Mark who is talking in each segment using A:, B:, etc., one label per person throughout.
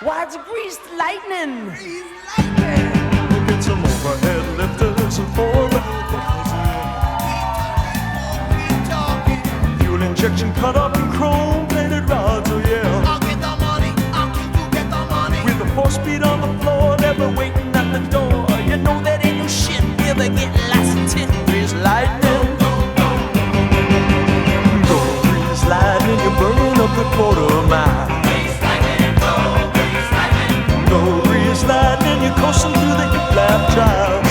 A: Why, it's greased lightning.
B: We'll get some overhead lifters and fuel injection cut up in chrome-plated rods, oh yeah.
C: I'll get the money, you get the money.
B: With the 4-speed on the floor, never waiting at the door.
A: You know that ain't no shit, never getting lots of tit. Greased lightning.
B: Go grease lightning, you're burning up the quarter mile. Go grease lightning, you're coursing through the hip lap trial.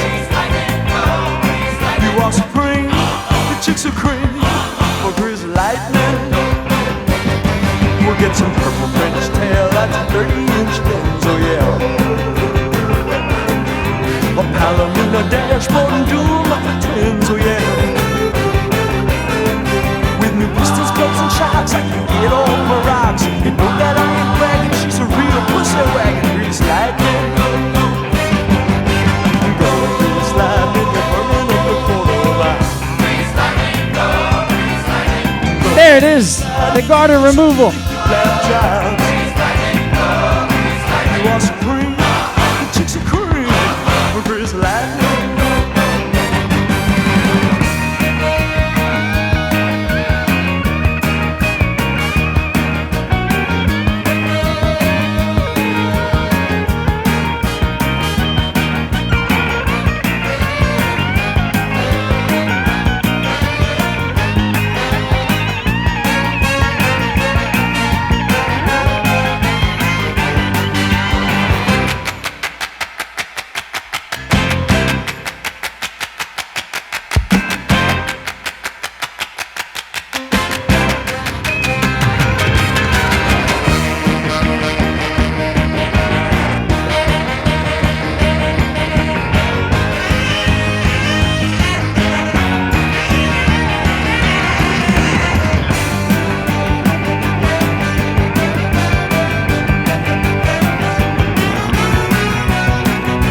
B: You are supreme, the chicks are cream. For grease lightning, we'll get some purple French tail, that's 30-inch fins, oh yeah. A Palomino dashboard and doom of the twins, oh yeah. With new pistons, clubs, and shocks, I can get all my rocks. You know that I ain't bragging, she's a real pussy wagon. Grease lightning, go grease lightning, you're burning up the quarter mile.
D: There it is, the garter removal.
B: Black child, you are supreme, the chicks are cream, for grease lightning.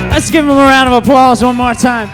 D: Let's give him a round of applause one more time.